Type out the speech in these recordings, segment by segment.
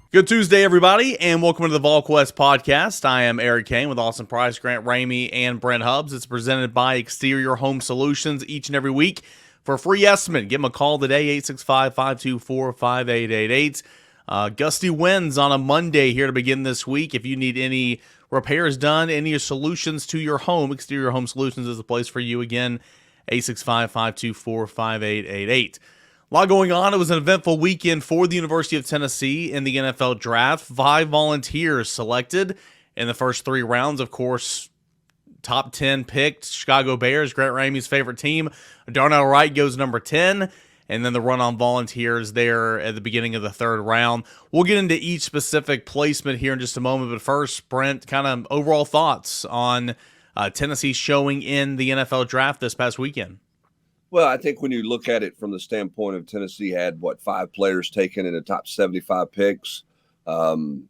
Good Tuesday, everybody, and welcome to the Volquest podcast. I am Eric Kane with Austin Price, Grant Ramey, and Brent Hubbs. It's presented by Exterior Home Solutions each and every week. For a free estimate, give them a call today, 865-524-5888. Gusty winds on a Monday here to begin this week. If you need any repairs done, any solutions to your home, Exterior Home Solutions is the place for you. Again, 865-524-5888. A lot going on. It was an eventful weekend for the University of Tennessee in the NFL draft. 5 volunteers selected in the first 3 rounds. Of course, top 10 picked Chicago Bears, Grant Ramey's favorite team. Darnell Wright goes number 10. And then the run on volunteers there at the beginning of the 3rd round. We'll get into each specific placement here in just a moment. But first, Brent, kind of overall thoughts on Tennessee showing in the NFL draft this past weekend. Well, I think when you look at it from the standpoint of Tennessee had, 5 players taken in the top 75 picks, something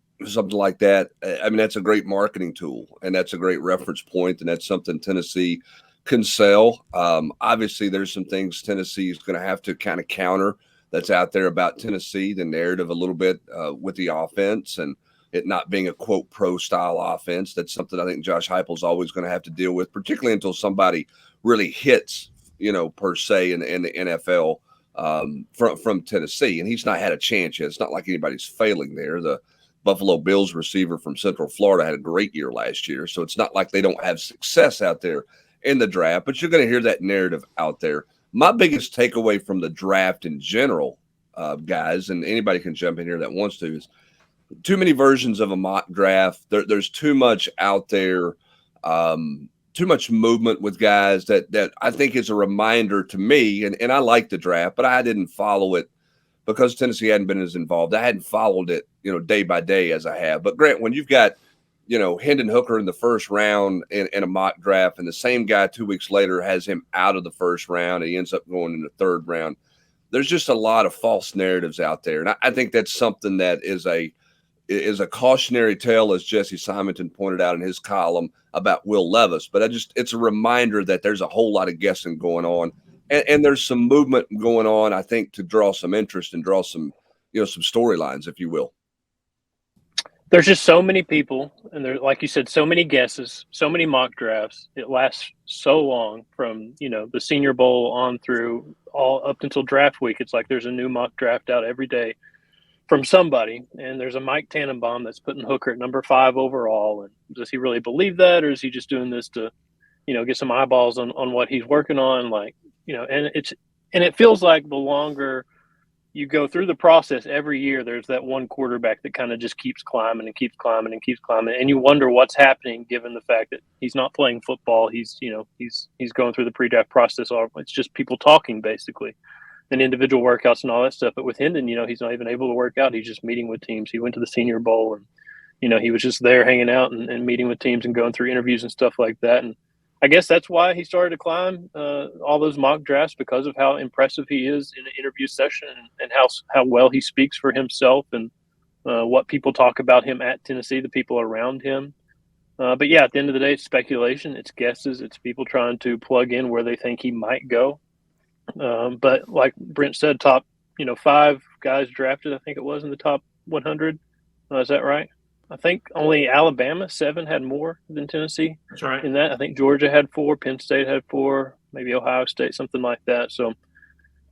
like that. I mean, that's a great marketing tool, and that's a great reference point, and that's something Tennessee can sell. Obviously, there's some things Tennessee is going to have to kind of counter that's out there about Tennessee, the narrative a little bit with the offense and it not being a, quote, pro-style offense. That's something I think Josh Heupel's always going to have to deal with, particularly until somebody really hits per se in the NFL from Tennessee. And he's not had a chance yet. It's not like anybody's failing there. The Buffalo Bills receiver from Central Florida had a great year last year. So it's not like they don't have success out there in the draft, but you're going to hear that narrative out there. My biggest takeaway from the draft in general, guys, and anybody can jump in here that wants to, is too many versions of a mock draft. There's too much out there. Too much movement with guys that I think is a reminder to me, and I like the draft, but I didn't follow it because Tennessee hadn't been as involved. I hadn't followed it, day by day as I have. But Grant, when you've got, Hendon Hooker in the first round in a mock draft, and the same guy 2 weeks later has him out of the first round, and he ends up going in the 3rd round, there's just a lot of false narratives out there. And I think that's something that is a cautionary tale, as Jesse Simonton pointed out in his column about Will Levis. But it's a reminder that there's a whole lot of guessing going on, and there's some movement going on, I think, to draw some interest and draw some, some storylines, if you will. There's just so many people, and there's, like you said, so many guesses, so many mock drafts. It lasts so long from, the Senior Bowl on through all up until draft week. It's like there's a new mock draft out every day from somebody, and there's a Mike Tannenbaum that's putting Hooker at number 5 overall. And does he really believe that, or is he just doing this to, get some eyeballs on what he's working on? And it feels like the longer you go through the process every year, there's that one quarterback that kind of just keeps climbing and keeps climbing and keeps climbing, and you wonder what's happening given the fact that he's not playing football. He's going through the pre-draft process. It's just people talking basically. And individual workouts and all that stuff. But with Hendon, he's not even able to work out. He's just meeting with teams. He went to the Senior Bowl and, he was just there hanging out and meeting with teams and going through interviews and stuff like that. And I guess that's why he started to climb all those mock drafts, because of how impressive he is in an interview session and how well he speaks for himself and what people talk about him at Tennessee, the people around him. But yeah, at the end of the day, it's speculation. It's guesses. It's people trying to plug in where they think he might go. But like Brent said, top, 5 guys drafted, I think it was in the top 100. Is that right? I think only Alabama, 7 had more than Tennessee. That's right. In that, I think Georgia had 4, Penn State had 4, maybe Ohio State, something like that. So,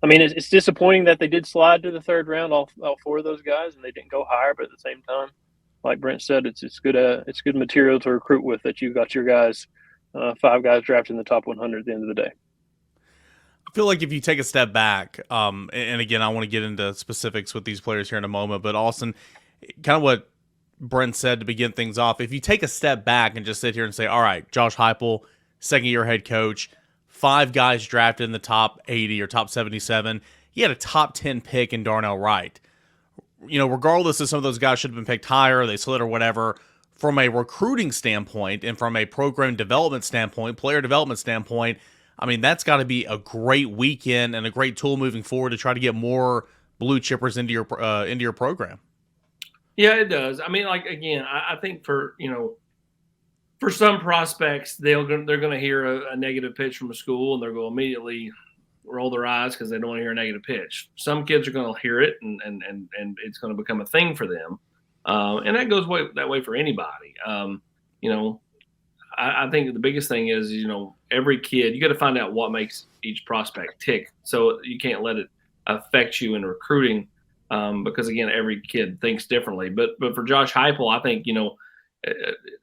I mean, it's disappointing that they did slide to the 3rd round, all 4 of those guys, and they didn't go higher. But at the same time, like Brent said, it's good material to recruit with, that you got your guys, 5 guys drafted in the top 100 at the end of the day. I feel like if you take a step back, and again, I want to get into specifics with these players here in a moment, but Austin, kind of what Brent said to begin things off, if you take a step back and just sit here and say, all right, Josh Heupel, 2nd-year head coach, 5 guys drafted in the top 80 or top 77, he had a top 10 pick in Darnell Wright. Regardless if some of those guys should have been picked higher, they slid or whatever, from a recruiting standpoint and from a program development standpoint, player development standpoint, I mean, that's got to be a great weekend and a great tool moving forward to try to get more blue chippers into your program. Yeah, it does. I mean, like, again, I think for some prospects, they're going to hear a negative pitch from a school and they're going to immediately roll their eyes because they don't want to hear a negative pitch. Some kids are going to hear it and it's going to become a thing for them. And that goes that way for anybody. You know, I think the biggest thing is, every kid, you got to find out what makes each prospect tick. So you can't let it affect you in recruiting, because again, every kid thinks differently. But for Josh Heupel, I think,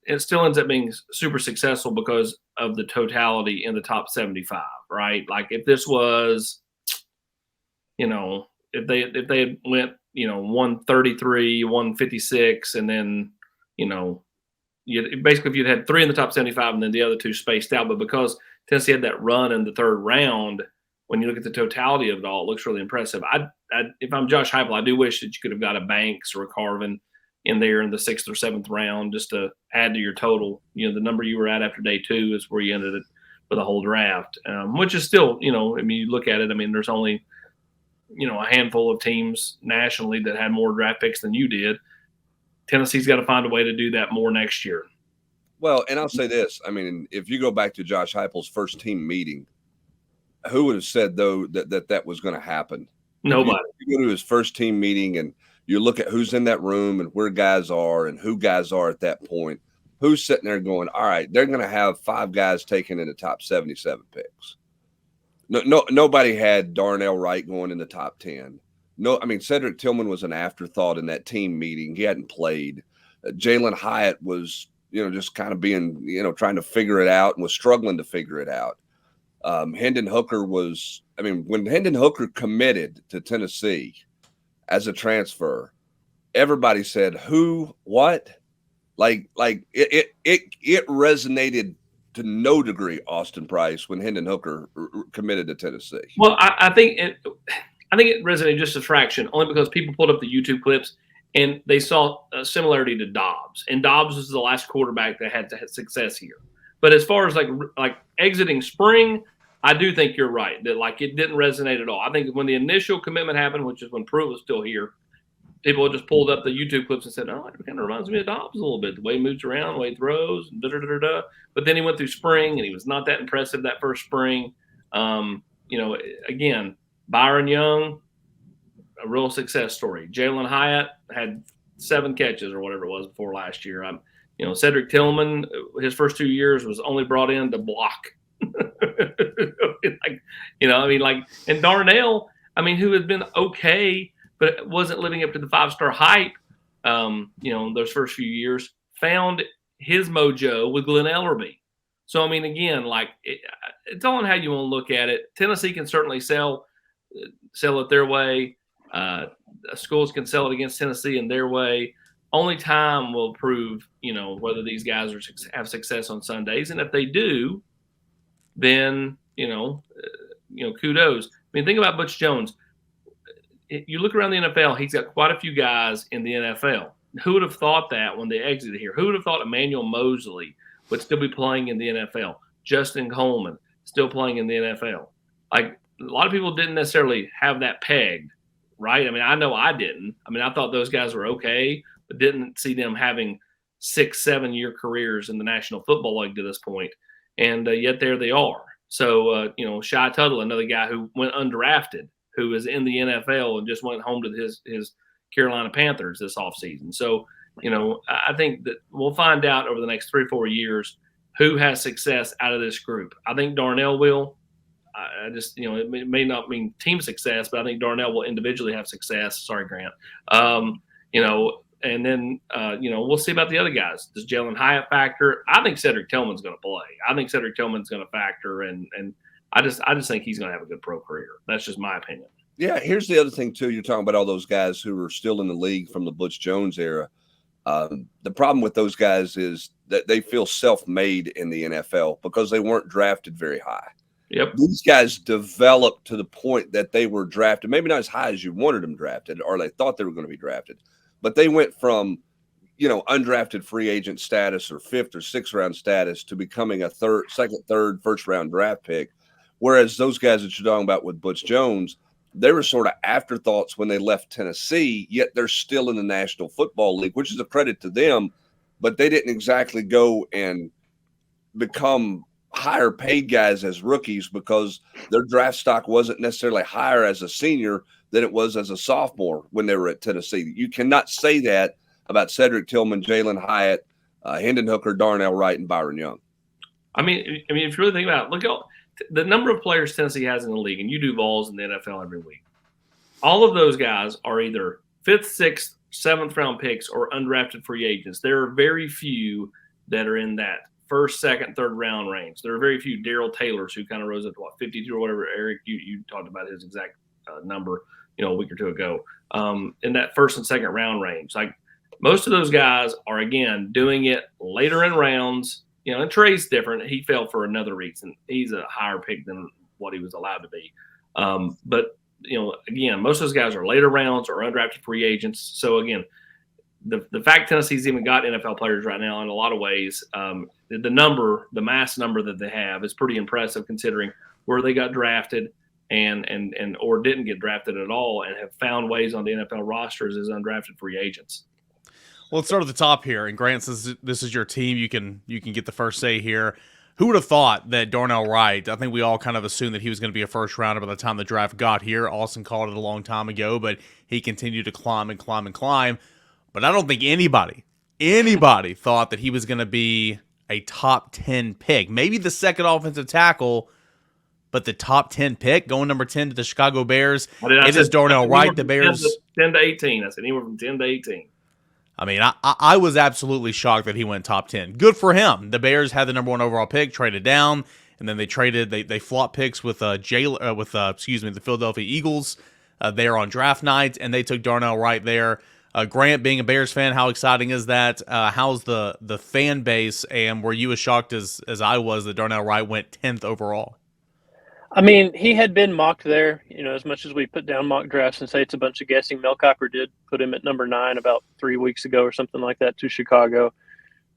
it still ends up being super successful because of the totality in the top 75, right? Like if this was, if they had went, 133, 156, and then, basically if you'd had 3 in the top 75 and then the other 2 spaced out, but because Tennessee had that run in the 3rd round, when you look at the totality of it all, it looks really impressive. If I'm Josh Heupel, I do wish that you could have got a Banks or a Carvin in there in the 6th or 7th round just to add to your total. The number you were at after day 2 is where you ended it for the whole draft, which is still, you look at it, there's only, a handful of teams nationally that had more draft picks than you did. Tennessee's got to find a way to do that more next year. Well, and I'll say this. If you go back to Josh Heupel's first team meeting, who would have said, though, that was going to happen? Nobody. If you go to his first team meeting and you look at who's in that room and where guys are and who guys are at that point, who's sitting there going, all right, they're going to have 5 guys taken in the top 77 picks. Nobody had Darnell Wright going in the top 10. Cedric Tillman was an afterthought in that team meeting. He hadn't played. Jalen Hyatt was, just kind of being, trying to figure it out and was struggling to figure it out. Hendon Hooker was, when Hendon Hooker committed to Tennessee as a transfer, everybody said, who, what? Like it resonated to no degree, Austin Price, when Hendon Hooker committed to Tennessee. Well, I think it resonated just a fraction, only because people pulled up the YouTube clips and they saw a similarity to Dobbs, and Dobbs was the last quarterback that had success here. But as far as like exiting spring, I do think you're right that it didn't resonate at all. I think when the initial commitment happened, which is when Pruitt was still here, people just pulled up the YouTube clips and said, "Oh, it kind of reminds me of Dobbs a little bit, the way he moves around, the way he throws, da da da da." But then he went through spring, and he was not that impressive that first spring. Again, Byron Young, a real success story. Jalen Hyatt had 7 catches or whatever it was before last year. Cedric Tillman, his first 2 years was only brought in to block. And Darnell, who had been okay, but wasn't living up to the 5-star hype, those first few years, found his mojo with Glenn Ellerbe. So, again, it's all on how you want to look at it. Tennessee can certainly sell it their way. Schools can sell it against Tennessee in their way. Only time will prove, whether these guys have success on Sundays. And if they do, then, kudos. Think about Butch Jones. You look around the NFL, he's got quite a few guys in the NFL. Who would have thought that when they exited here? Who would have thought Emmanuel Mosley would still be playing in the NFL? Justin Coleman still playing in the NFL. A lot of people didn't necessarily have that pegged, right? I know I didn't. I thought those guys were okay, but didn't see them having 6-7 year careers in the National Football League to this point. And yet there they are. So, Shy Tuttle, another guy who went undrafted, who is in the NFL and just went home to his Carolina Panthers this offseason. So, I think that we'll find out over the next 3 or 4 years who has success out of this group. I think Darnell will. I just, it may not mean team success, but I think Darnell will individually have success. Sorry, Grant. And then, we'll see about the other guys. Does Jalen Hyatt factor? I think Cedric Tillman's going to play. I think Cedric Tillman's going to factor, and I just think he's going to have a good pro career. That's just my opinion. Yeah, here's the other thing, too. You're talking about all those guys who are still in the league from the Butch Jones era. The problem with those guys is that they feel self-made in the NFL because they weren't drafted very high. Yep. These guys developed to the point that they were drafted, maybe not as high as you wanted them drafted or they thought they were going to be drafted, but they went from, undrafted free agent status or 5th or 6th round status to becoming a second, third, first round draft pick. Whereas those guys that you're talking about with Butch Jones, they were sort of afterthoughts when they left Tennessee, yet they're still in the National Football League, which is a credit to them, but they didn't exactly go and become higher paid guys as rookies because their draft stock wasn't necessarily higher as a senior than it was as a sophomore when they were at Tennessee. You cannot say that about Cedric Tillman, Jalen Hyatt, Hendon Hooker, Darnell Wright, and Byron Young. I mean, if you really think about it, look at the number of players Tennessee has in the league, and you do Vols in the NFL every week. All of those guys are either 5th, 6th, 7th round picks or undrafted free agents. There are very few that are in that 1st, 2nd, 3rd round range. There are very few Darrell Taylors who kind of rose up to 52 or whatever. Eric, you talked about his exact number, a week or two ago, in that 1st and 2nd round range. Like most of those guys are, again, doing it later in rounds. And Trey's different. He fell for another reason. He's a higher pick than what he was allowed to be. But again, most of those guys are later rounds or undrafted free agents. So again, the fact Tennessee's even got NFL players right now in a lot of ways, the mass number that they have is pretty impressive considering where they got drafted and or didn't get drafted at all and have found ways on the NFL rosters as undrafted free agents. Well, let's start at the top here. And Grant, since this is your team, you can get the first say here. Who would have thought that Darnell Wright, I think we all kind of assumed that he was going to be a first rounder by the time the draft got here. Austin called it a long time ago, but he continued to climb and climb and climb. But I don't think anybody thought that he was going to be a top 10 pick. Maybe the second offensive tackle, but the top 10 pick, going number 10 to the Chicago Bears. It is Darnell Wright. The Bears 10 to 18. I said anywhere from 10 to 18. I mean, I was absolutely shocked that he went top 10. Good for him. The Bears had the number 1 overall pick, traded down, and then they flopped picks with the Philadelphia Eagles there on draft night, and they took Darnell Wright there. Grant, being a Bears fan, how exciting is that? How's the fan base, and were you as shocked as I was that Darnell Wright went 10th overall? I mean, he had been mocked there, as much as we put down mock drafts and say it's a bunch of guessing. Mel Kiper did put him at number 9 about 3 weeks ago or something like that to Chicago.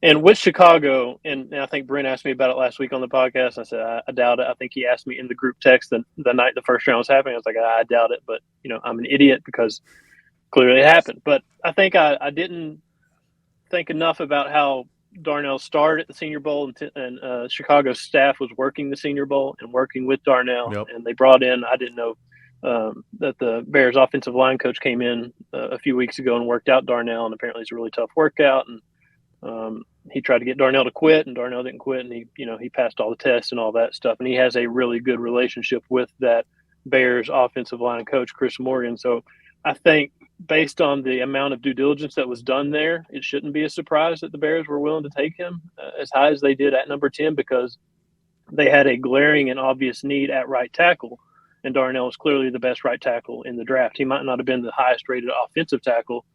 And with Chicago, and I think Brent asked me about it last week on the podcast. I said, I doubt it. I think he asked me in the group text the night the first round was happening. I was like, I doubt it, but, I'm an idiot because clearly it happened. But I think I didn't think enough about how Darnell starred at the Senior Bowl, and Chicago's staff was working the Senior Bowl and working with Darnell. Yep. And they brought in, I didn't know that the Bears offensive line coach came in a few weeks ago and worked out Darnell, and apparently it's a really tough workout. And he tried to get Darnell to quit, and Darnell didn't quit, and he passed all the tests and all that stuff. And he has a really good relationship with that Bears offensive line coach, Chris Morgan. So I think based on the amount of due diligence that was done there, it shouldn't be a surprise that the Bears were willing to take him as high as they did at number 10, because they had a glaring and obvious need at right tackle. And Darnell was clearly the best right tackle in the draft. He might not have been the highest rated offensive tackle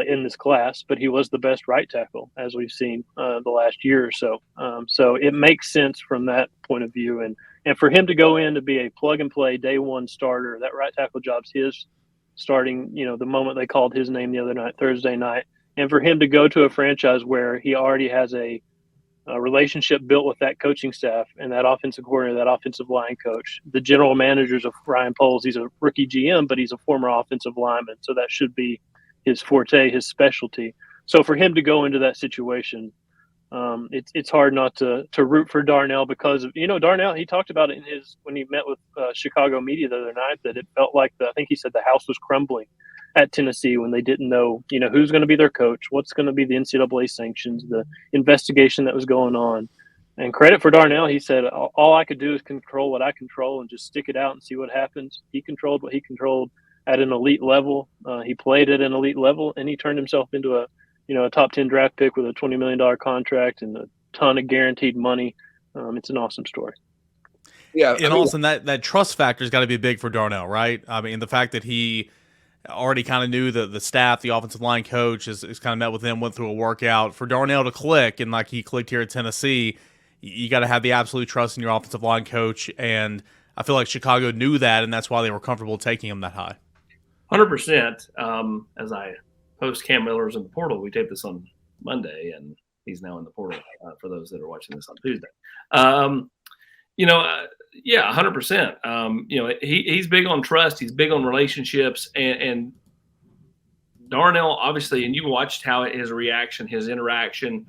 in this class, but he was the best right tackle, as we've seen the last year or so. So it makes sense from that point of view. And for him to go in to be a plug and play day one starter, that right tackle job's his, starting, the moment they called his name the other night, Thursday night, and for him to go to a franchise where he already has a relationship built with that coaching staff and that offensive coordinator, that offensive line coach, the general managers of Ryan Poles. He's a rookie GM, but he's a former offensive lineman, so that should be his forte, his specialty. So for him to go into that situation, it's hard not to root for Darnell, because of, Darnell, he talked about it when he met with Chicago media the other night, that it felt like I think he said the house was crumbling at Tennessee when they didn't know, who's going to be their coach, what's going to be the NCAA sanctions, the investigation that was going on. And credit for Darnell, he said, all I could do is control what I control and just stick it out and see what happens. He controlled what he controlled at an elite level. He played at an elite level, and he turned himself into a top 10 draft pick with a $20 million contract and a ton of guaranteed money. It's an awesome story. Yeah. And also that trust factor has got to be big for Darnell, right? I mean, the fact that he already kind of knew the staff, the offensive line coach is kind of met with him, went through a workout. For Darnell to click, and like he clicked here at Tennessee, you got to have the absolute trust in your offensive line coach. And I feel like Chicago knew that, and that's why they were comfortable taking him that high. 100%. As I host Cam Miller's in the portal, we taped this on Monday, and he's now in the portal for those that are watching this on Tuesday. Yeah, 100%. He's big on trust. He's big on relationships, and Darnell, obviously, and you watched how his interaction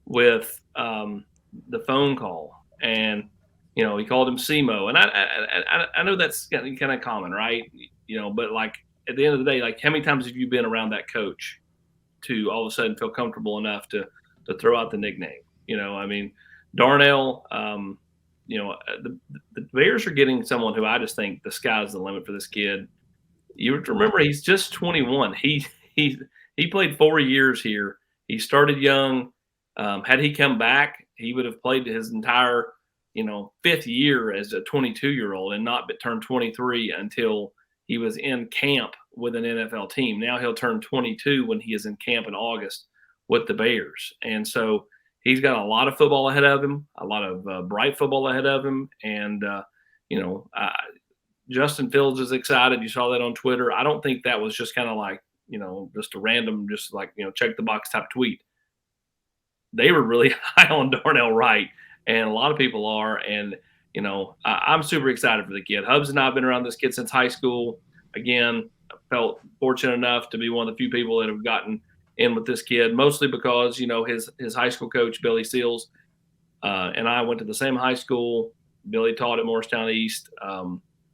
with the phone call, and he called him SEMO, and I know that's kind of common, right? But like at the end of the day, like how many times have you been around that coach to all of a sudden feel comfortable enough to throw out the nickname. I mean, Darnell, the Bears are getting someone who I just think the sky's the limit for this kid. You have to remember he's just 21. He played 4 years here. He started young. Had he come back, he would have played his entire, 5th year as a 22-year-old and not turned 23 until he was in camp with an NFL team. Now he'll turn 22 when he is in camp in August with the Bears. And so he's got a lot of football ahead of him, a lot of bright football ahead of him. And, Justin Fields is excited. You saw that on Twitter. I don't think that was just kind of like, just a random, just like, check the box type tweet. They were really high on Darnell Wright, and a lot of people are. And, I'm super excited for the kid. Hubs and I have been around this kid since high school. Again, I felt fortunate enough to be one of the few people that have gotten in with this kid, mostly because, his high school coach, Billy Seals, and I went to the same high school. Billy taught at Morristown East,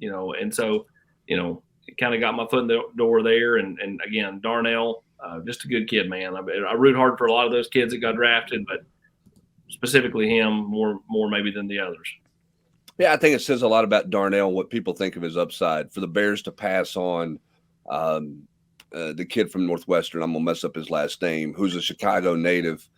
and so, it kind of got my foot in the door there. And again, Darnell, just a good kid, man. I root hard for a lot of those kids that got drafted, but specifically him more maybe than the others. Yeah, I think it says a lot about Darnell, what people think of his upside. For the Bears to pass on the kid from Northwestern, I'm going to mess up his last name, who's a Chicago native.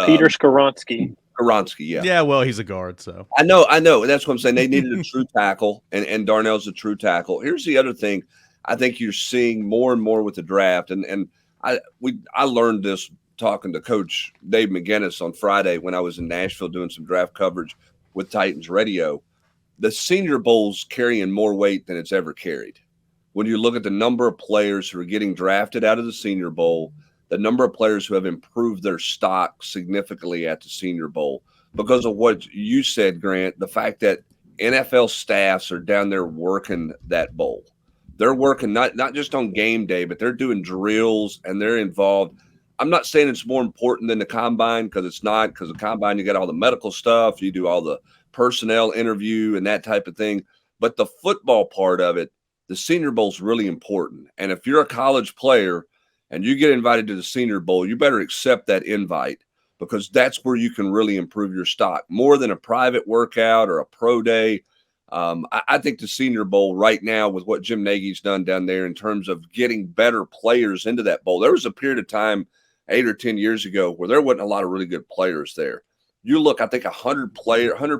Peter Skoronsky. Skoronsky, yeah. Yeah, well, he's a guard, so. I know. That's what I'm saying. They needed a true tackle, and Darnell's a true tackle. Here's the other thing I think you're seeing more and more with the draft, and I learned this talking to Coach Dave McGinnis on Friday when I was in Nashville doing some draft coverage with Titans Radio. The Senior Bowl's carrying more weight than it's ever carried. When you look at the number of players who are getting drafted out of the Senior Bowl, the number of players who have improved their stock significantly at the Senior Bowl, because of what you said, Grant, the fact that NFL staffs are down there working that bowl. They're working not just on game day, but they're doing drills and they're involved. I'm not saying it's more important than the combine, because it's not, because the combine, you got all the medical stuff, you do all the personnel interview and that type of thing. But the football part of it, the Senior Bowl is really important. And if you're a college player and you get invited to the Senior Bowl, you better accept that invite, because that's where you can really improve your stock more than a private workout or a pro day. I think the Senior Bowl right now, with what Jim Nagy's done down there in terms of getting better players into that bowl, there was a period of time 8 or 10 years ago where there wasn't a lot of really good players there. You look, I think 100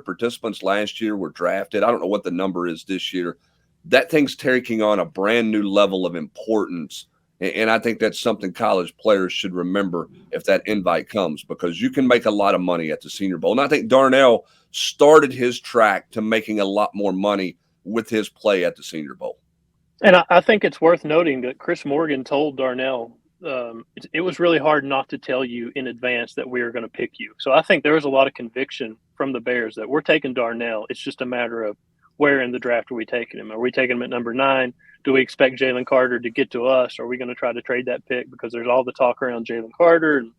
participants last year were drafted. I don't know what the number is this year. That thing's taking on a brand new level of importance. And I think that's something college players should remember if that invite comes, because you can make a lot of money at the Senior Bowl. And I think Darnell started his track to making a lot more money with his play at the Senior Bowl. And I think it's worth noting that Chris Morgan told Darnell, it was really hard not to tell you in advance that we were going to pick you. So I think there was a lot of conviction from the Bears that we're taking Darnell. It's just a matter of where in the draft are we taking him? Are we taking him at number 9? Do we expect Jalen Carter to get to us? Are we going to try to trade that pick? Because there's all the talk around Jalen Carter. And,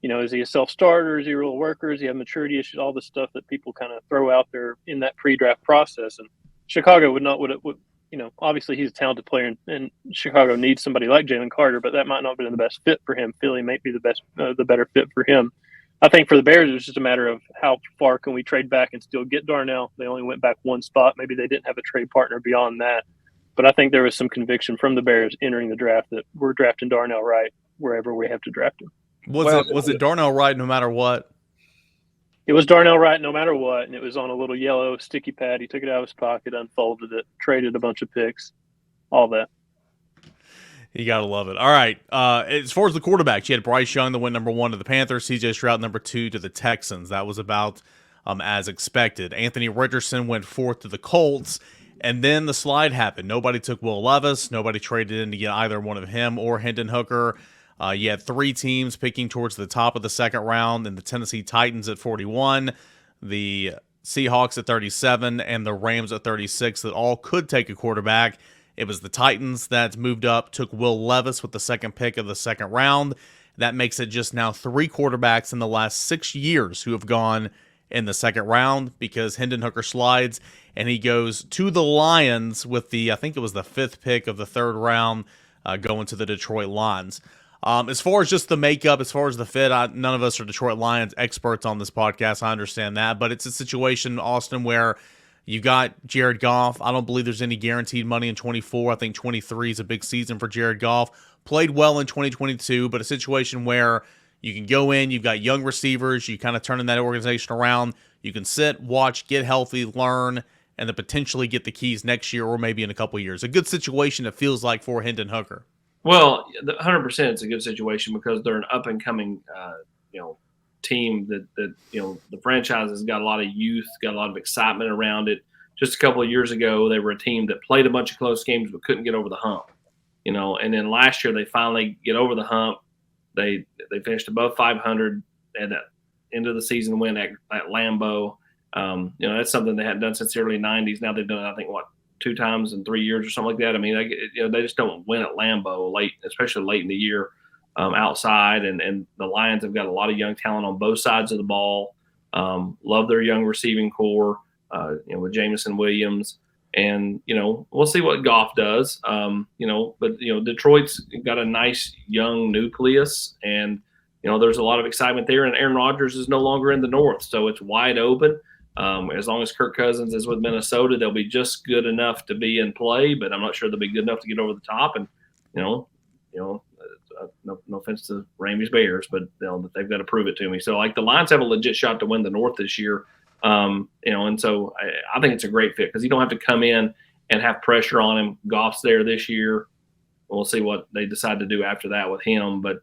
is he a self-starter? Is he a real worker? Does he have maturity issues? All the stuff that people kind of throw out there in that pre-draft process. And Chicago would obviously he's a talented player, and Chicago needs somebody like Jalen Carter, but that might not be the best fit for him. Philly might be the better fit for him. I think for the Bears, it's just a matter of how far can we trade back and still get Darnell. They only went back one spot. Maybe they didn't have a trade partner beyond that. But I think there was some conviction from the Bears entering the draft that we're drafting Darnell Wright wherever we have to draft him. Was it Darnell Wright no matter what? It was Darnell Wright no matter what, and it was on a little yellow sticky pad. He took it out of his pocket, unfolded it, traded a bunch of picks, all that. You got to love it. All right. As far as the quarterbacks, you had Bryce Young that went number 1 to the Panthers, CJ Stroud number 2 to the Texans. That was about as expected. Anthony Richardson went 4th to the Colts, and then the slide happened. Nobody took Will Levis. Nobody traded in to get either one of him or Hendon Hooker. You had 3 teams picking towards the top of the second round, and the Tennessee Titans at 41, the Seahawks at 37, and the Rams at 36 that all could take a quarterback. It was the Titans that moved up, took Will Levis with the second pick of the second round. That makes it just now 3 quarterbacks in the last 6 years who have gone in the second round, because Hendon Hooker slides and he goes to the Lions with I think it was the 5th pick of the third round, going to the Detroit Lions. As far as just the makeup, as far as the fit, none of us are Detroit Lions experts on this podcast. I understand that, but it's a situation, Austin, where you got Jared Goff. I don't believe there's any guaranteed money in 24. I think 23 is a big season for Jared Goff. Played well in 2022, but a situation where you can go in, you've got young receivers, you kind of turning that organization around. You can sit, watch, get healthy, learn, and then potentially get the keys next year or maybe in a couple years. A good situation, it feels like, for Hendon Hooker. Well, 100% it's a good situation because they're an up and coming, team that the franchise has got a lot of youth, got a lot of excitement around it. Just a couple of years ago, they were a team that played a bunch of close games but couldn't get over the hump, And then last year they finally get over the hump. They finished above 500 at the end of the season win at Lambeau. That's something they hadn't done since the early 90s. Now they've done it, I think, 2 times in 3 years or something like that. I mean, they just don't win at Lambeau late, especially late in the year outside. And the Lions have got a lot of young talent on both sides of the ball. Love their young receiving core, with Jameson Williams. And, we'll see what Goff does. But Detroit's got a nice young nucleus. And, there's a lot of excitement there. And Aaron Rodgers is no longer in the North, so it's wide open. As long as Kirk Cousins is with Minnesota, they'll be just good enough to be in play, but I'm not sure they'll be good enough to get over the top. And, no offense to Ramey's Bears, but they've got to prove it to me. So, the Lions have a legit shot to win the North this year. And so I think it's a great fit because you don't have to come in and have pressure on him. Goff's there this year. We'll see what they decide to do after that with him, but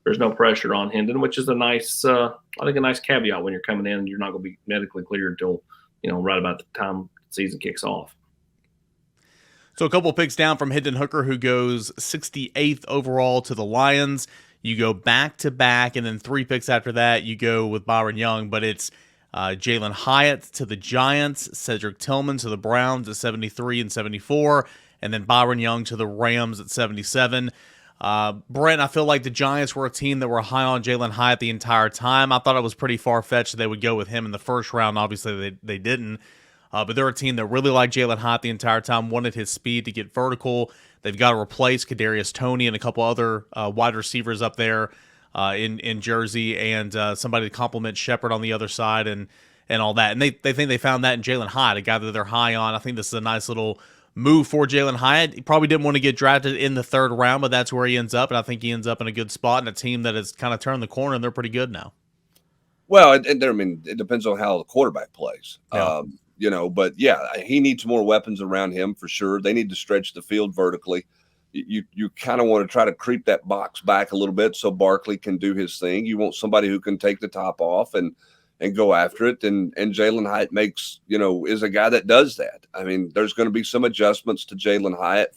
there's no pressure on Hendon, which is a nice caveat when you're coming in and you're not going to be medically cleared until, right about the time the season kicks off. So a couple picks down from Hendon Hooker, who goes 68th overall to the Lions. You go back-to-back, and then 3 picks after that, you go with Byron Young, but it's Jalen Hyatt to the Giants, Cedric Tillman to the Browns at 73 and 74, and then Byron Young to the Rams at 77. Brent, I feel like the Giants were a team that were high on Jalen Hyatt the entire time. I thought it was pretty far-fetched that they would go with him in the first round. Obviously, they didn't. But they're a team that really liked Jalen Hyatt the entire time, wanted his speed to get vertical. They've got to replace Kadarius Toney and a couple other wide receivers up there in Jersey, and somebody to complement Shepard on the other side and all that. And they think they found that in Jalen Hyatt, a guy that they're high on. I think this is a nice little move for Jalen Hyatt. He probably didn't want to get drafted in the 3rd round, but that's where he ends up, and I think he ends up in a good spot in a team that has kind of turned the corner, and they're pretty good now. Well, it depends on how the quarterback plays. Yeah. But yeah, he needs more weapons around him for sure. They need to stretch the field vertically. You kind of want to try to creep that box back a little bit so Barkley can do his thing. You want somebody who can take the top off and go after it. And Jalen Hyatt is a guy that does that. I mean, there's going to be some adjustments to Jalen Hyatt.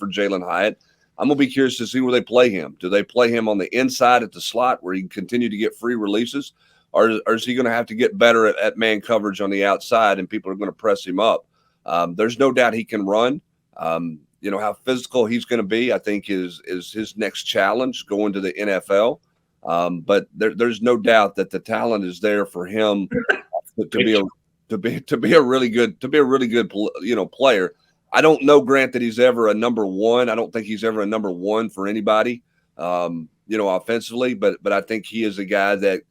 I'm going to be curious to see where they play him. Do they play him on the inside at the slot where he can continue to get free releases? Or is he going to have to get better at man coverage on the outside and people are going to press him up? There's no doubt he can run. How physical he's going to be, I think, is his next challenge going to the NFL. But there's no doubt that the talent is there for him to be a really good player. I don't know, Grant, that he's ever a number one. I don't think he's ever a number one for anybody, offensively. But I think he is a guy that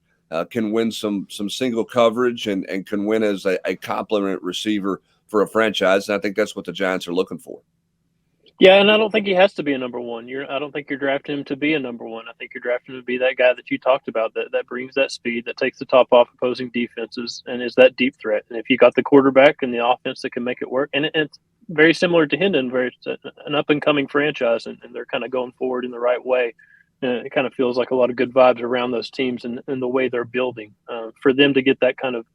can win some single coverage and can win as a complement receiver for a franchise. And I think that's what the Giants are looking for. Yeah, and I don't think he has to be a number one. I don't think you're drafting him to be a number one. I think you're drafting him to be that guy that you talked about, that brings that speed, that takes the top off opposing defenses, and is that deep threat. And if you got the quarterback and the offense that can make it work, and it's very similar to Hendon, an up-and-coming franchise, and they're kind of going forward in the right way. It kind of feels like a lot of good vibes around those teams and the way they're building. For them to get that kind of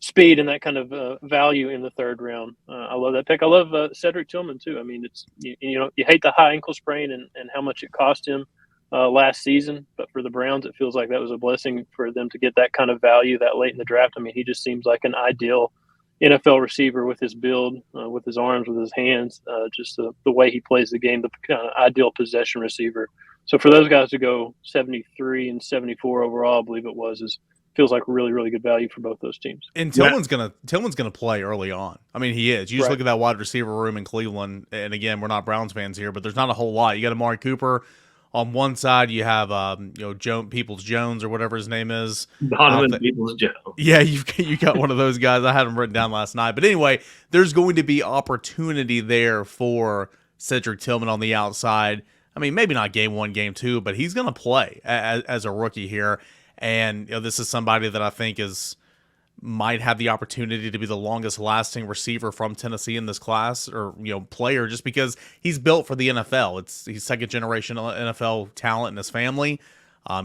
speed and that kind of value in the 3rd round, I love that pick. I love Cedric Tillman too. I mean, it's you hate the high ankle sprain and how much it cost him last season, but for the Browns, it feels like that was a blessing for them to get that kind of value that late in the draft. I mean, he just seems like an ideal NFL receiver with his build, with his arms, with his hands, just the way he plays the game, the kind of ideal possession receiver. So for those guys to go 73 and 74 overall, I believe it feels like really, really good value for both those teams. And Tillman's gonna play early on. I mean, he is. You just look at that wide receiver room in Cleveland, and again, we're not Browns fans here, but there's not a whole lot. You got Amari Cooper On one side, you have Peoples Jones or whatever his name is. Donovan Peoples-Jones. Yeah, you got one of those guys. I had him written down last night. But anyway, there's going to be opportunity there for Cedric Tillman on the outside. I mean, maybe not game 1, game 2, but he's going to play as a rookie here. And this is somebody that I think might have the opportunity to be the longest lasting receiver from Tennessee in this class, or player, just because he's built for the NFL. He's second generation NFL talent in his family.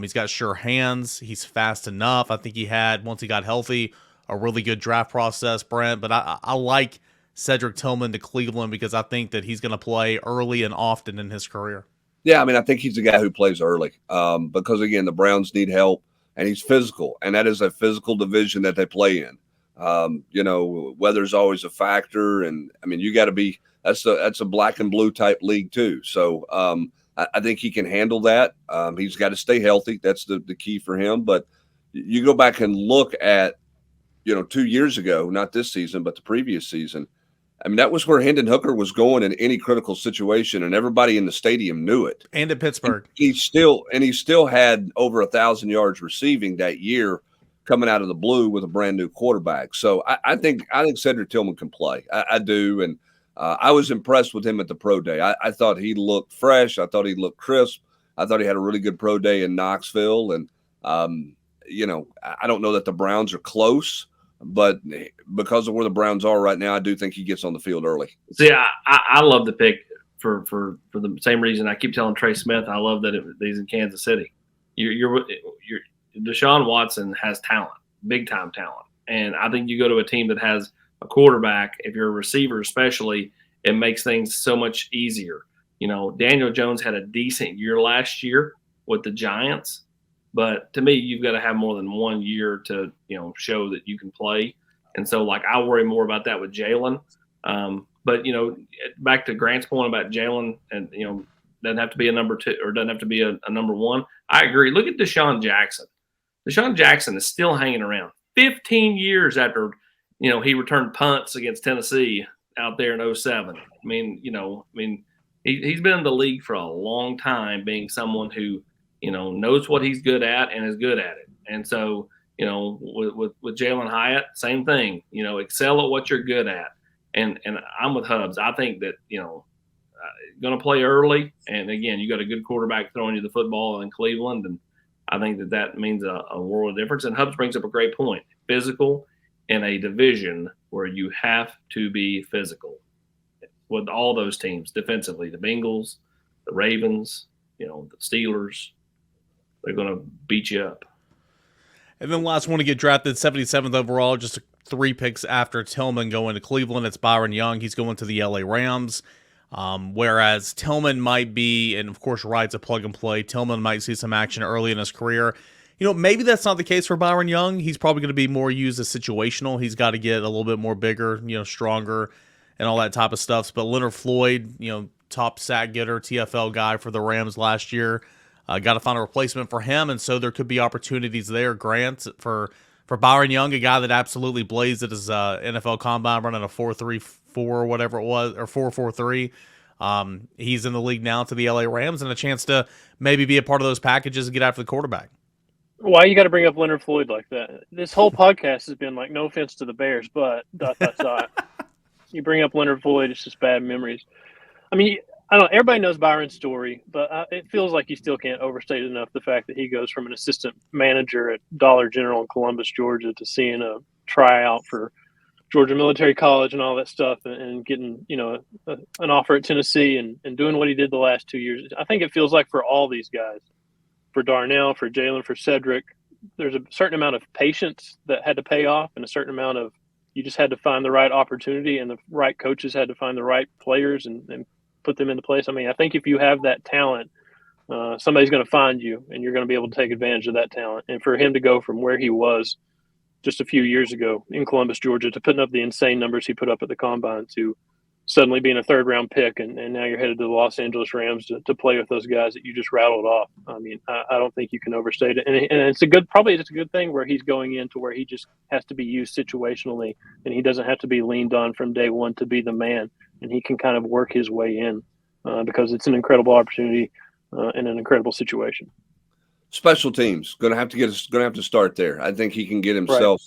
He's got sure hands. He's fast enough. I think he had, once he got healthy, a really good draft process, Brent. But I like Cedric Tillman to Cleveland because I think that he's going to play early and often in his career. Yeah, I mean, I think he's a guy who plays early because, again, the Browns need help. And he's physical, and that is a physical division that they play in. Weather's always a factor, and I mean, you got to be. That's a black and blue type league too. So I think he can handle that. He's got to stay healthy. That's the key for him. But you go back and look at 2 years ago, not this season, but the previous season. I mean, that was where Hendon Hooker was going in any critical situation, and everybody in the stadium knew it. And at Pittsburgh, he still had over 1,000 yards receiving that year, coming out of the blue with a brand new quarterback. So I think Cedric Tillman can play. I do, and I was impressed with him at the pro day. I thought he looked fresh. I thought he looked crisp. I thought he had a really good pro day in Knoxville, and I don't know that the Browns are close. But because of where the Browns are right now, I do think he gets on the field early. See, I love the pick for the same reason I keep telling Trey Smith. I love that he's in Kansas City. Deshaun Watson has talent, big time talent, and I think you go to a team that has a quarterback. If you're a receiver, especially, it makes things so much easier. Daniel Jones had a decent year last year with the Giants. But to me, you've got to have more than 1 year to, show that you can play. And so, I worry more about that with Jalen. But, back to Grant's point about Jalen and, doesn't have to be a number 2 or doesn't have to be a number 1. I agree. Look at Deshaun Jackson. Deshaun Jackson is still hanging around 15 years after, he returned punts against Tennessee out there in 2007. He's been in the league for a long time, being someone who, knows what he's good at and is good at it. And so, with Jalen Hyatt, same thing, excel at what you're good at. And I'm with Hubs. I think that, going to play early. And again, you got a good quarterback throwing you the football in Cleveland. And I think that means a world of difference. And Hubs brings up a great point. Physical in a division where you have to be physical with all those teams defensively, the Bengals, the Ravens, the Steelers. They're going to beat you up. And then last one to get drafted, 77th overall, just 3 picks after Tillman going to Cleveland. It's Byron Young. He's going to the LA Rams. Whereas Tillman might be, and of course Wright's a plug and play, Tillman might see some action early in his career. Maybe that's not the case for Byron Young. He's probably going to be more used as situational. He's got to get a little bit more bigger, stronger, and all that type of stuff. But Leonard Floyd, top sack getter, TFL guy for the Rams last year. Got to find a replacement for him, and so there could be opportunities there. Grant for Byron Young, a guy that absolutely blazed at his NFL combine running a 4.34 or whatever it was, or 4.43. He's in the league now to the LA Rams, and a chance to maybe be a part of those packages and get after the quarterback. Why you got to bring up Leonard Floyd like that? This whole podcast has been like, no offense to the Bears, but ... You bring up Leonard Floyd, it's just bad memories. I mean, I don't know. Everybody knows Byron's story, but it feels like you still can't overstate enough the fact that he goes from an assistant manager at Dollar General in Columbus, Georgia, to seeing a tryout for Georgia Military College and all that stuff, and getting an offer at Tennessee and doing what he did the last 2 years. I think it feels like for all these guys, for Darnell, for Jalen, for Cedric, there's a certain amount of patience that had to pay off, and a certain amount of you just had to find the right opportunity, and the right coaches had to find the right players and put them into place. I mean, I think if you have that talent, somebody's going to find you, and you're going to be able to take advantage of that talent. And for him to go from where he was just a few years ago in Columbus, Georgia, to putting up the insane numbers he put up at the Combine, to suddenly being a third-round pick, and now you're headed to the Los Angeles Rams to play with those guys that you just rattled off. I mean, I don't think you can overstate it. And it's a good thing where he's going into where he just has to be used situationally, and he doesn't have to be leaned on from day one to be the man. And he can kind of work his way in because it's an incredible opportunity. in an incredible situation. Special teams going to have to start there. I think he can get himself,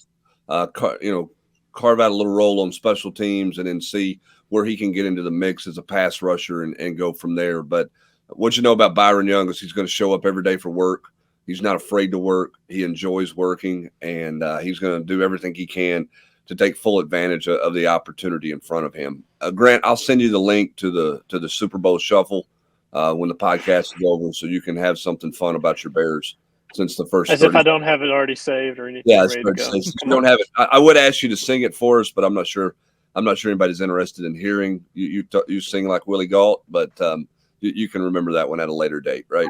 carve out a little role on special teams and then see where he can get into the mix as a pass rusher and go from there. But what you know about Byron Young is he's going to show up every day for work. He's not afraid to work. He enjoys working, and he's going to do everything he can to take full advantage of the opportunity in front of him. Grant, I'll send you the link to the Super Bowl Shuffle when the podcast is over, so you can have something fun about your Bears since the first. As if I don't have it already saved or anything. Yeah, ready to go. You don't have it. I would ask you to sing it for us, but I'm not sure. I'm not sure anybody's interested in hearing you sing like Willie Gault, but you can remember that one at a later date, right?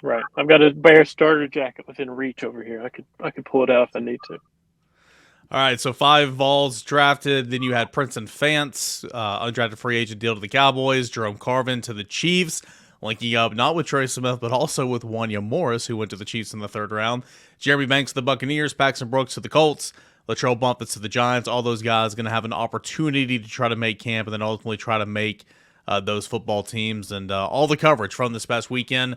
Right. I've got a Bears starter jacket within reach over here. I could pull it out if I need to. All right, so 5 Vols drafted. Then you had Princeton Fance, undrafted free agent deal to the Cowboys. Jerome Carvin to the Chiefs, linking up not with Trey Smith, but also with Wanya Morris, who went to the Chiefs in the 3rd round. Jeremy Banks to the Buccaneers, Paxton Brooks to the Colts, Latrell Bumpus to the Giants. All those guys going to have an opportunity to try to make camp and then ultimately try to make those football teams. And all the coverage from this past weekend,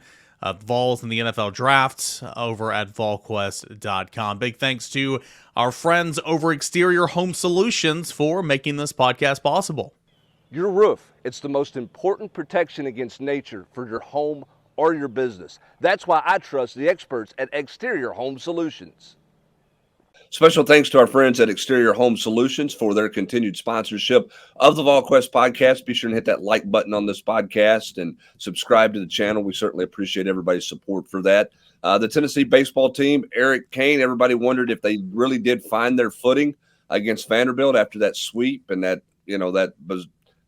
Vols and the NFL Draft over at Volquest.com. Big thanks to our friends over Exterior Home Solutions for making this podcast possible. Your roof, it's the most important protection against nature for your home or your business. That's why I trust the experts at Exterior Home Solutions. Special thanks to our friends at Exterior Home Solutions for their continued sponsorship of the Volquest podcast. Be sure to hit that like button on this podcast and subscribe to the channel. We certainly appreciate everybody's support for that. The Tennessee baseball team, Eric Kane, everybody wondered if they really did find their footing against Vanderbilt after that sweep and that was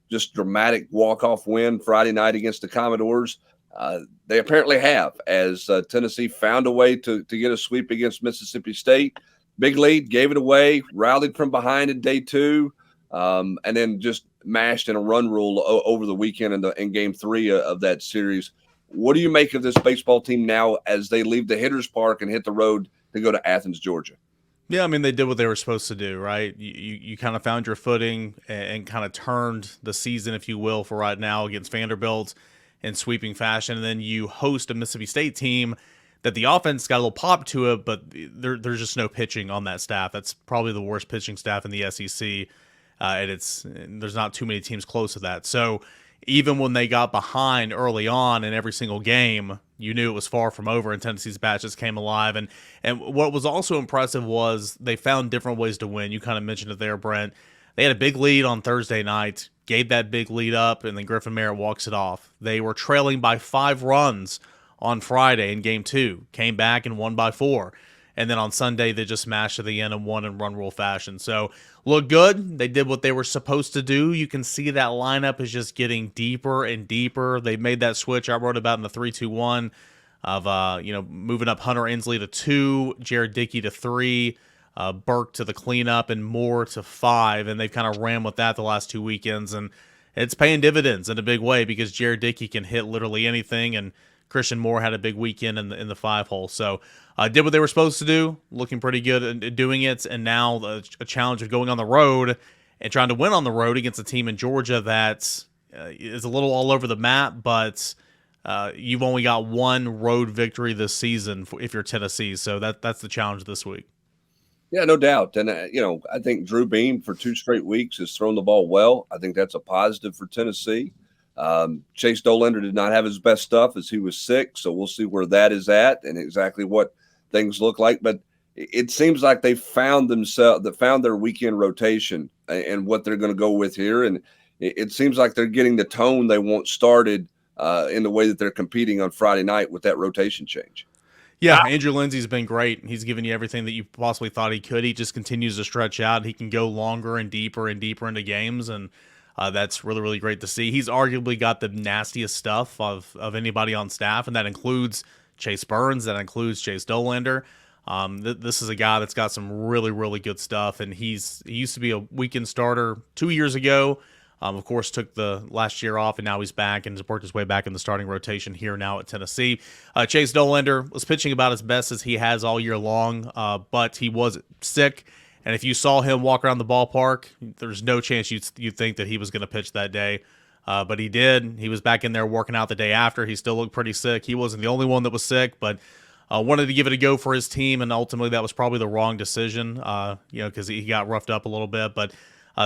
just dramatic walk-off win Friday night against the Commodores. They apparently have, as Tennessee found a way to get a sweep against Mississippi State. Big lead, gave it away, rallied from behind in day 2, and then just mashed in a run rule over the weekend in game 3 of that series. What do you make of this baseball team now as they leave the hitter's park and hit the road to go to Athens, Georgia? Yeah, I mean, they did what they were supposed to do, right? You kind of found your footing and kind of turned the season, if you will, for right now against Vanderbilt in sweeping fashion. And then you host a Mississippi State team that the offense got a little pop to it, but there's just no pitching on that staff. That's probably the worst pitching staff in the SEC, and there's not too many teams close to that. So even when they got behind early on in every single game, you knew it was far from over, and Tennessee's bat just came alive. And what was also impressive was they found different ways to win. You kind of mentioned it there, Brent. They had a big lead on Thursday night, gave that big lead up, and then Griffin Merritt walks it off. They were trailing by 5 runs on Friday in game 2, came back and won by 4. And then on Sunday, they just smashed to the end and won in run rule fashion. So look good. They did what they were supposed to do. You can see that lineup is just getting deeper and deeper. They made that switch I wrote about in the 3-2-1 of moving up Hunter Inslee to 2, Jared Dickey to 3, Burke to the cleanup, and Moore to 5. And they've kind of ran with that the last 2 weekends. And it's paying dividends in a big way because Jared Dickey can hit literally anything, and Christian Moore had a big weekend in the 5-hole. So did what they were supposed to do, looking pretty good at doing it, and now a challenge of going on the road and trying to win on the road against a team in Georgia that is a little all over the map, but you've only got one road victory this season if you're Tennessee. So that's the challenge this week. Yeah, no doubt. And, I think Drew Beam for 2 straight weeks has thrown the ball well. I think that's a positive for Tennessee. Chase Dollander did not have his best stuff as he was sick, so we'll see where that is at and exactly what things look like. But it seems like they found their weekend rotation and what they're going to go with here, and it seems like they're getting the tone they want started in the way that they're competing on Friday night with that rotation change. Yeah, Andrew Lindsay's been great. He's given you everything that you possibly thought he could. He just continues to stretch out. He can go longer and deeper into games, and that's really, really great to see. He's arguably got the nastiest stuff of anybody on staff, and that includes Chase Burns, that includes Chase Dollander. This is a guy that's got some really, really good stuff, and he used to be a weekend starter 2 years ago. Of course, took the last year off, and now he's back and has worked his way back in the starting rotation here now at Tennessee. Chase Dollander was pitching about as best as he has all year long, but he was sick. And if you saw him walk around the ballpark, there's no chance you'd think that he was going to pitch that day. But he did. He was back in there working out the day after. He still looked pretty sick. He wasn't the only one that was sick, but wanted to give it a go for his team, and ultimately that was probably the wrong decision, because he got roughed up a little bit. But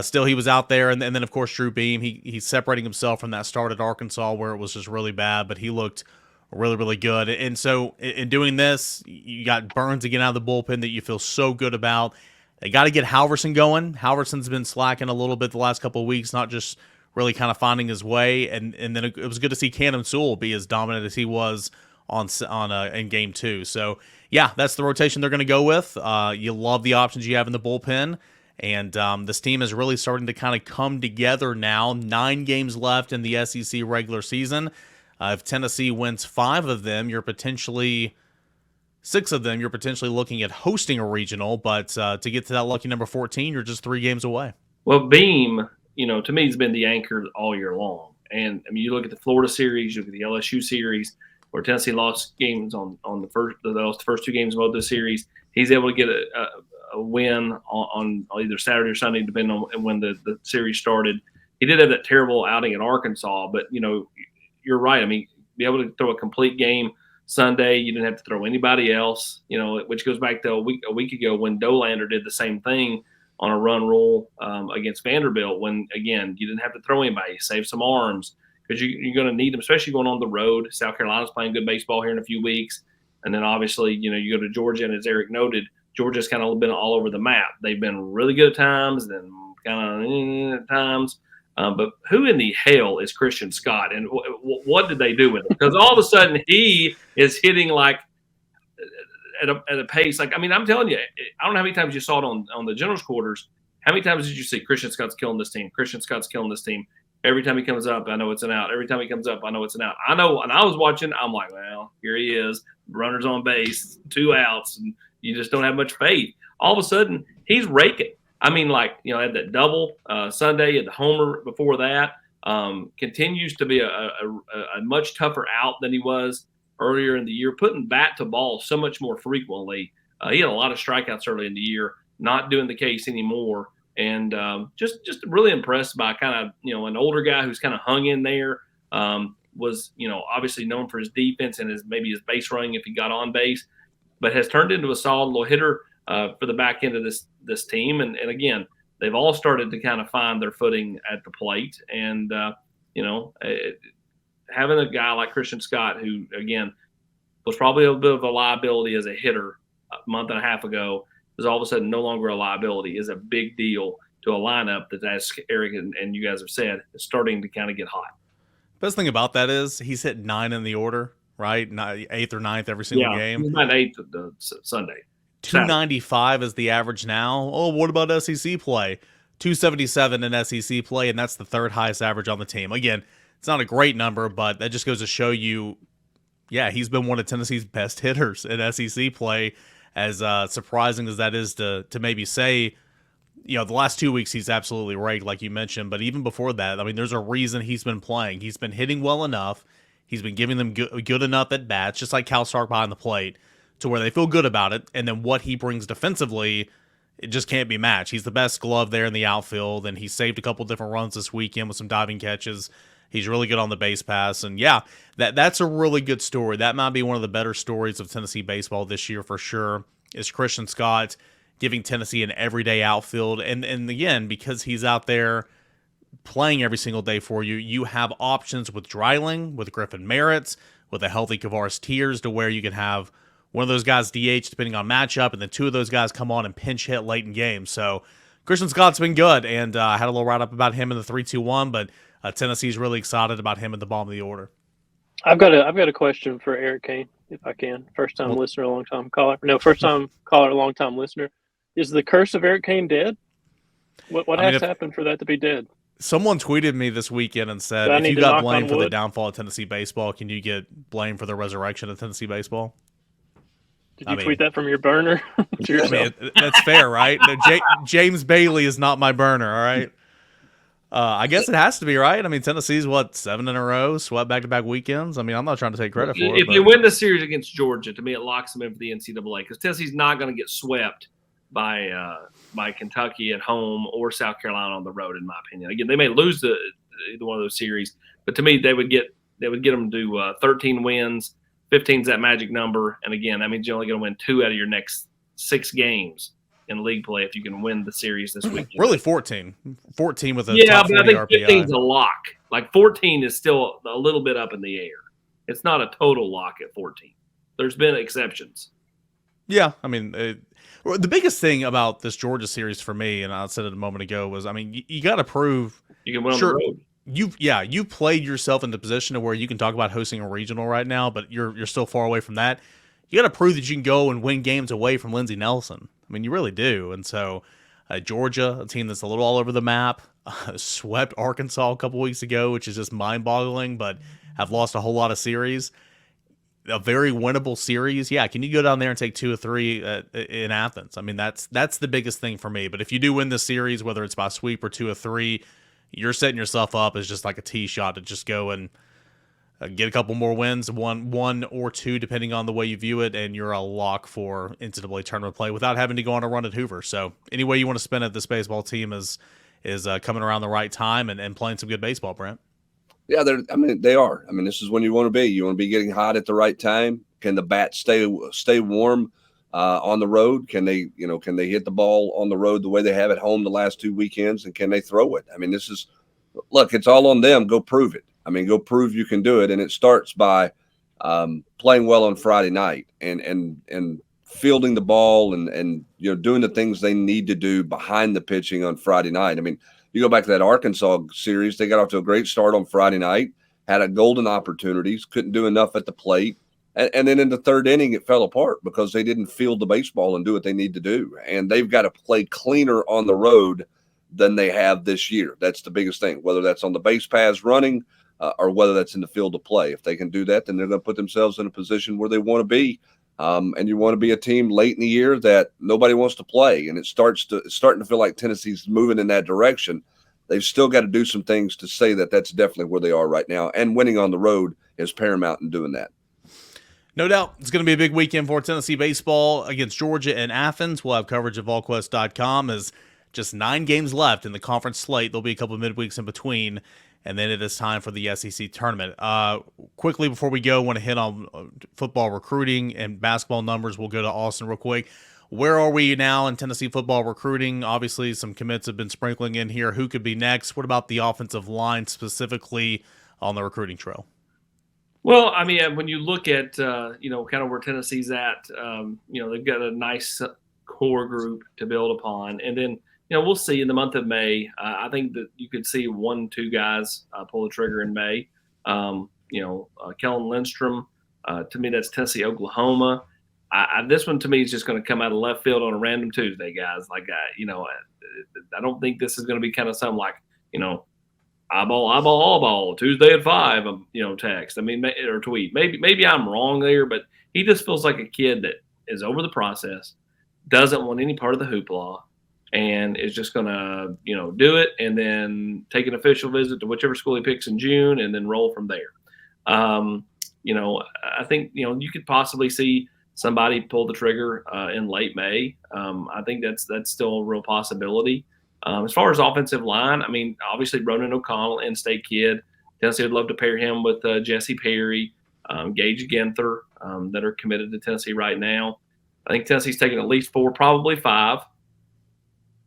still, he was out there. And then, of course, Drew Beam, he's separating himself from that start at Arkansas where it was just really bad, but he looked really, really good. And so in doing this, you got Burns again out of the bullpen that you feel so good about. They got to get Halverson going. Halverson's been slacking a little bit the last couple of weeks, not just really kind of finding his way. And then it was good to see Canham Sewell be as dominant as he was in game 2. So yeah, that's the rotation they're going to go with. You love the options you have in the bullpen, and this team is really starting to kind of come together now. 9 games left in the SEC regular season. If Tennessee wins 5 of them, 6 of them, you're potentially looking at hosting a regional. But to get to that lucky number 14, you're just 3 games away. Well, Beam, to me, has been the anchor all year long. And I mean, you look at the Florida series, you look at the LSU series, where Tennessee lost games on the first 2 games of both the series. He's able to get a win on either Saturday or Sunday, depending on when the series started. He did have that terrible outing at Arkansas, but you're right. I mean, be able to throw a complete game Sunday, you didn't have to throw anybody else. Which goes back to a week ago when Dolander did the same thing on a run rule against Vanderbilt. When again, you didn't have to throw anybody, you saved some arms. Because you're going to need them, especially going on the road. South Carolina's playing good baseball here in a few weeks. And then obviously, you go to Georgia, and as Eric noted, Georgia's kind of been all over the map. They've been really good at times, then kind of at times. But who in the hell is Christian Scott? And what did they do with him? Because all of a sudden he is hitting like at a pace. Like, I mean, I'm telling you, I don't know how many times you saw it on the general's quarters. How many times did you see Christian Scott's killing this team? Christian Scott's killing this team. Every time he comes up, I know it's an out. Every time he comes up, I know it's an out. I know, and I was watching, I'm like, well, here he is. Runners on base, 2 outs, and you just don't have much faith. All of a sudden, he's raking. I mean, had that double Sunday, had the homer before that. Continues to be a much tougher out than he was earlier in the year, putting bat to ball so much more frequently. He had a lot of strikeouts early in the year, not doing the case anymore. And just really impressed by kind of, an older guy who's kind of hung in there, was, obviously known for his defense and his base running if he got on base, but has turned into a solid little hitter for the back end of this team. And again, they've all started to kind of find their footing at the plate. And, having a guy like Christian Scott, who, again, was probably a bit of a liability as a hitter a month and a half ago, is all of a sudden no longer a liability, is a big deal to a lineup that, as Eric and you guys have said, is starting to kind of get hot. Best thing about that is he's hit 9 in the order, right? 8th or 9th every single game. He's not 8th the Sunday. 295 is the average now. Oh, what about SEC play? 277 in SEC play, and that's the 3rd highest average on the team. Again, it's not a great number, but that just goes to show you, yeah, he's been one of Tennessee's best hitters in SEC play. As surprising as that is to maybe say, the last 2 weeks he's absolutely raked, like you mentioned. But even before that, I mean, there's a reason he's been playing. He's been hitting well enough. He's been giving them good enough at bats, just like Cal Stark behind the plate, to where they feel good about it. And then what he brings defensively, it just can't be matched. He's the best glove there in the outfield, and he saved a couple different runs this weekend with some diving catches. He's really good on the base pass. And yeah, that's a really good story. That might be one of the better stories of Tennessee baseball this year for sure, is Christian Scott giving Tennessee an everyday outfield. And again, because he's out there playing every single day for you, you have options with Dreiling, with Griffin Merritt, with a healthy Kavares Tears, to where you can have one of those guys DH depending on matchup, and then 2 of those guys come on and pinch hit late in games. So Christian Scott's been good, and I had a little write-up about him in the 3-2-1, but Tennessee's really excited about him at the bottom of the order. I've got a question for Eric Kane, if I can. First time listener, long time caller. No, first time caller, long time listener. Is the curse of Eric Kane dead? What has to happen for that to be dead? Someone tweeted me this weekend and said, if you got blamed for the downfall of Tennessee baseball, can you get blamed for the resurrection of Tennessee baseball? Did you tweet that from your burner? I mean, that's fair, right? James Bailey is not my burner, all right? I guess it has to be, right? I mean, Tennessee's, 7 in a row, swept back-to-back weekends. I mean, I'm not trying to take credit for it. If you win the series against Georgia, to me, it locks them in for the NCAA, because Tennessee's not going to get swept by Kentucky at home or South Carolina on the road, in my opinion. Again, they may lose either one of those series. But to me, they would get them to 13 wins. 15 is that magic number, and again, that means you're only going to win 2 out of your next 6 games in league play if you can win the series this weekend. Really 14 with a Yeah, top but 40 I think RPI. 15 is a lock. Like 14 is still a little bit up in the air. It's not a total lock at 14. There's been exceptions. Yeah, I mean, the biggest thing about this Georgia series for me, and I said it a moment ago, was, I mean, you got to prove you can win on the road. You played yourself in the position to where you can talk about hosting a regional right now, but you're still far away from that. You got to prove that you can go and win games away from Lindsey Nelson. I mean, you really do. And so Georgia, a team that's a little all over the map, swept Arkansas a couple weeks ago, which is just mind-boggling, but have lost a whole lot of series. A very winnable series. Yeah, can you go down there and take 2 or 3 in Athens? I mean, that's the biggest thing for me. But if you do win this series, whether it's by sweep or 2 or 3, you're setting yourself up as just like a tee shot to just go and get a couple more wins, one or 2, depending on the way you view it, and you're a lock for NCAA tournament play without having to go on a run at Hoover. So any way you want to spin it, this baseball team is coming around the right time and playing some good baseball, Brent. Yeah, they are. I mean, this is when you want to be. You want to be getting hot at the right time. Can the bat stay warm on the road? Can they hit the ball on the road the way they have at home the last 2 weekends? And can they throw it? I mean, look, it's all on them. Go prove it. I mean, go prove you can do it. And it starts by playing well on Friday night and fielding the ball and doing the things they need to do behind the pitching on Friday night. I mean, you go back to that Arkansas series, they got off to a great start on Friday night, had a golden opportunities, couldn't do enough at the plate. And then in the 3rd inning, it fell apart because they didn't field the baseball and do what they need to do. And they've got to play cleaner on the road than they have this year. That's the biggest thing, whether that's on the base paths running or whether that's in the field of play. If they can do that, then they're going to put themselves in a position where they want to be. And you want to be a team late in the year that nobody wants to play. And it's starting to feel like Tennessee's moving in that direction. They've still got to do some things to say that that's definitely where they are right now. And winning on the road is paramount in doing that. No doubt. It's going to be a big weekend for Tennessee baseball against Georgia and Athens. We'll have coverage at Volquest.com as just 9 games left in the conference slate. There'll be a couple of midweeks in between. And then it is time for the SEC tournament. Quickly, before we go, I want to hit on football recruiting and basketball numbers. We'll go to Austin real quick. Where are we now in Tennessee football recruiting? Obviously, some commits have been sprinkling in here. Who could be next? What about the offensive line specifically on the recruiting trail? Well, I mean, when you look at, kind of where Tennessee's at, they've got a nice core group to build upon. And then, we'll see in the month of May. I think that you could see 1-2 guys pull the trigger in May. Kellen Lindstrom, to me, that's Tennessee, Oklahoma. This one to me is just going to come out of left field on a random Tuesday, guys. Like, I don't think this is going to be kind of some like, eyeball, Tuesday at 5, text. I mean, or tweet. Maybe I'm wrong there, but he just feels like a kid that is over the process, doesn't want any part of the hoopla, and is just going to, do it and then take an official visit to whichever school he picks in June and then roll from there. I think, you could possibly see somebody pull the trigger in late May. I think that's still a real possibility. As far as offensive line, I mean, obviously Ronan O'Connell, in-state kid. Tennessee would love to pair him with Jesse Perry, Gage Ginther, that are committed to Tennessee right now. I think Tennessee's taking at least 4, probably 5.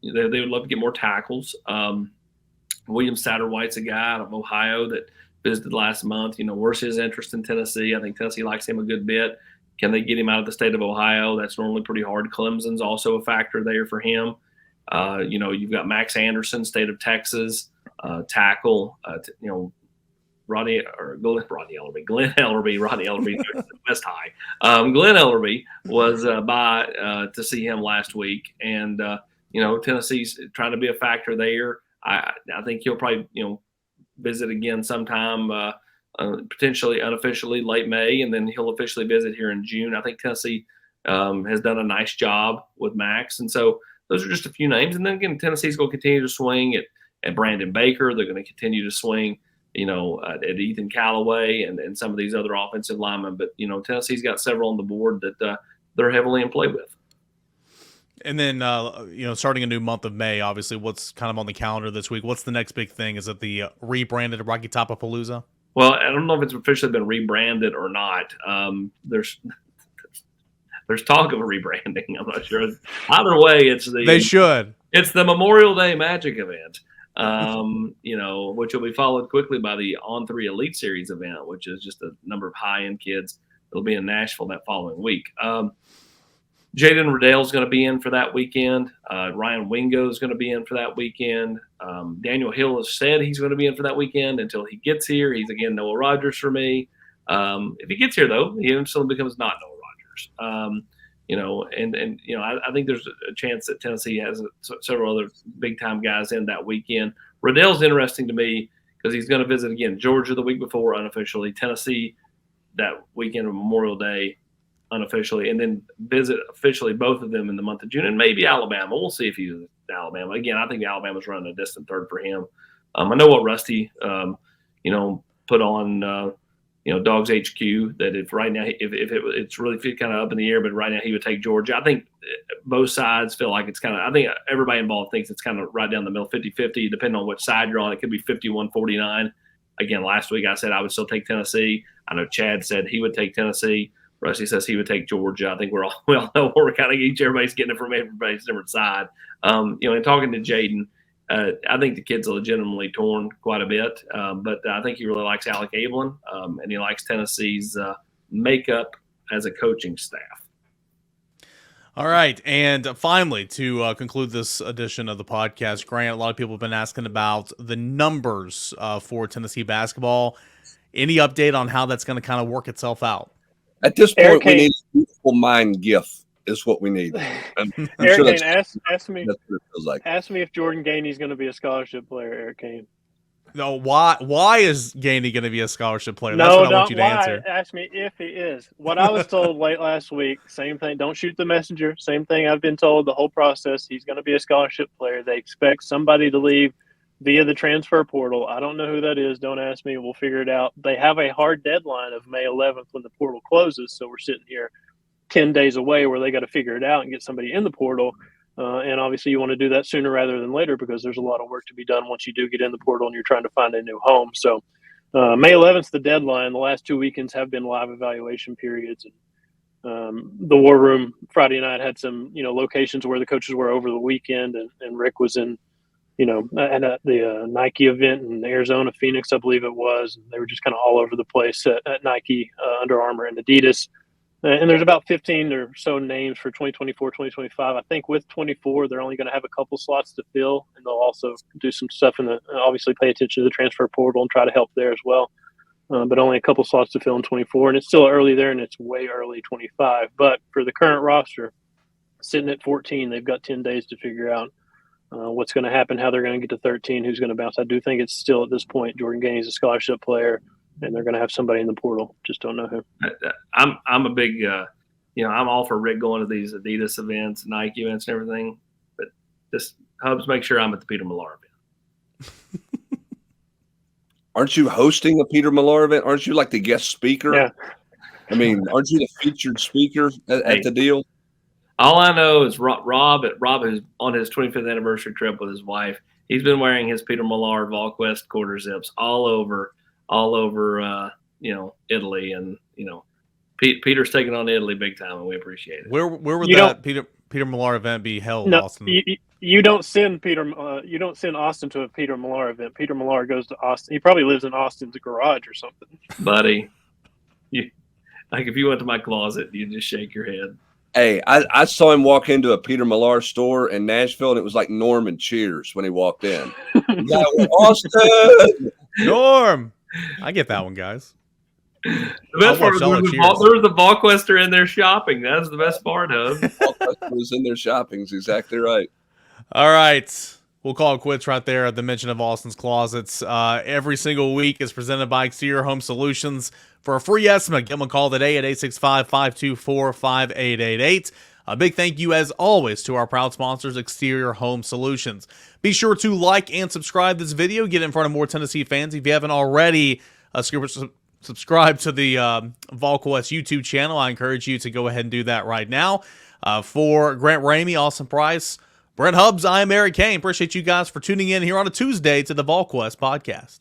They would love to get more tackles. William Satterwhite's a guy out of Ohio that visited last month. Where's his interest in Tennessee? I think Tennessee likes him a good bit. Can they get him out of the state of Ohio? That's normally pretty hard. Clemson's also a factor there for him. You've got Max Anderson, state of Texas, tackle. Glenn Ellerby, West High. Glenn Ellerby was by to see him last week, and Tennessee's trying to be a factor there. I think he'll probably visit again sometime, potentially unofficially late May, and then he'll officially visit here in June. I think Tennessee has done a nice job with Max, and so those are just a few names. And then again, Tennessee's going to continue to swing at Brandon Baker. They're going to continue to swing, at Ethan Callaway and some of these other offensive linemen. But, Tennessee's got several on the board that they're heavily in play with. And then, starting a new month of May, obviously, what's kind of on the calendar this week? What's the next big thing? Is it the rebranded Rocky Top of Palooza? Well, I don't know if it's officially been rebranded or not. There's talk of a rebranding. I'm not sure. Either way, They should. It's the Memorial Day Magic event, which will be followed quickly by the On3 Elite Series event, which is just a number of high-end kids. It'll be in Nashville that following week. Jaden Riddell is going to be in for that weekend. Ryan Wingo is going to be in for that weekend. Daniel Hill has said he's going to be in for that weekend until he gets here. He's, again, Noah Rogers for me. If he gets here, though, he instantly becomes not Noah Rogers. I think there's a chance that Tennessee has several other big-time guys in that weekend. Riddell's interesting to me because he's going to visit, again, Georgia the week before unofficially, Tennessee that weekend of Memorial Day unofficially, and then visit officially both of them in the month of June, and maybe Alabama. We'll see if he's Alabama. Again, I think Alabama's running a distant third for him. I know what Rusty, put on, Dogs HQ, that if right now, it's really kind of up in the air, but right now he would take Georgia. I think both sides feel like it's kind of, I think everybody involved thinks it's kind of right down the middle, 50-50, depending on which side you're on. It could be 51-49. Again, last week I said I would still take Tennessee. I know Chad said he would take Tennessee. Rusty says he would take Georgia. I think we all know we're kind of everybody's getting it from everybody's different side. And talking to Jaden, I think the kid's legitimately torn quite a bit, but I think he really likes Alec Ablin, and he likes Tennessee's makeup as a coaching staff. All right, and finally, to conclude this edition of the podcast, Grant, a lot of people have been asking about the numbers for Tennessee basketball. Any update on how that's going to kind of work itself out? At this point, we need a beautiful mind gift is what we need. Eric Kane, ask me if Jordan Gainey's going to be a scholarship player, Eric Kane. No, why is Gainey going to be a scholarship player? That's what I want you to answer. Ask me if he is. What I was told late last week, same thing. Don't shoot the messenger. Same thing I've been told the whole process. He's going to be a scholarship player. They expect somebody to leave via the transfer portal. I don't know who that is. Don't ask me. We'll figure it out. They have a hard deadline of May 11th when the portal closes, so we're sitting here 10 days away where they got to figure it out and get somebody in the portal. And obviously you want to do that sooner rather than later because there's a lot of work to be done once you do get in the portal and you're trying to find a new home. So May 11th is the deadline. The last 2 weekends have been live evaluation periods. And, the War Room Friday night had some, locations where the coaches were over the weekend, and Rick was in, at the Nike event in Arizona, Phoenix, I believe it was. And they were just kind of all over the place at Nike, Under Armour, and Adidas. And there's about 15 or so names for 2024, 2025. I think with 24, they're only going to have a couple slots to fill, and they'll also do some stuff obviously pay attention to the transfer portal and try to help there as well. But only a couple slots to fill in 24, and it's still early there, and it's way early 25. But for the current roster, sitting at 14, they've got 10 days to figure out what's going to happen, how they're going to get to 13, who's going to bounce. I do think it's still at this point Jordan Gainey's a scholarship player, and they're going to have somebody in the portal. Just don't know who. I'm a big, I'm all for Rick going to these Adidas events, Nike events, and everything. But just Hubs, make sure I'm at the Peter Millar event. Aren't you hosting a Peter Millar event? Aren't you like the guest speaker? Yeah. I mean, aren't you the featured speaker at the deal? All I know is Rob is on his 25th anniversary trip with his wife. He's been wearing his Peter Millar Volquest quarter zips all over Italy, and Peter's taking on Italy big time, and we appreciate it. Where would that Peter Millar event be held? No, Austin? you don't send you don't send Austin to a Peter Millar event. Peter Millar goes to Austin. He probably lives in Austin's garage or something. Buddy, if you went to my closet, you just shake your head. Hey, I saw him walk into a Peter Millar store in Nashville, and it was like Norman Cheers when he walked in. Austin! Norm! I get that one, guys. The best part was there was a Volquester in there shopping. That's the best part of. Volquester was in there shopping. Is exactly right. All right. We'll call it quits right there at the mention of Austin's Closets. Every single week is presented by Exterior Home Solutions. For a free estimate, give them a call today at 865-524-5888. A big thank you, as always, to our proud sponsors, Exterior Home Solutions. Be sure to like and subscribe this video. Get in front of more Tennessee fans. If you haven't already subscribe to the Volquest YouTube channel, I encourage you to go ahead and do that right now. For Grant Ramey, Austin Price, Brent Hubbs, I am Eric Kane. Appreciate you guys for tuning in here on a Tuesday to the Volquest podcast.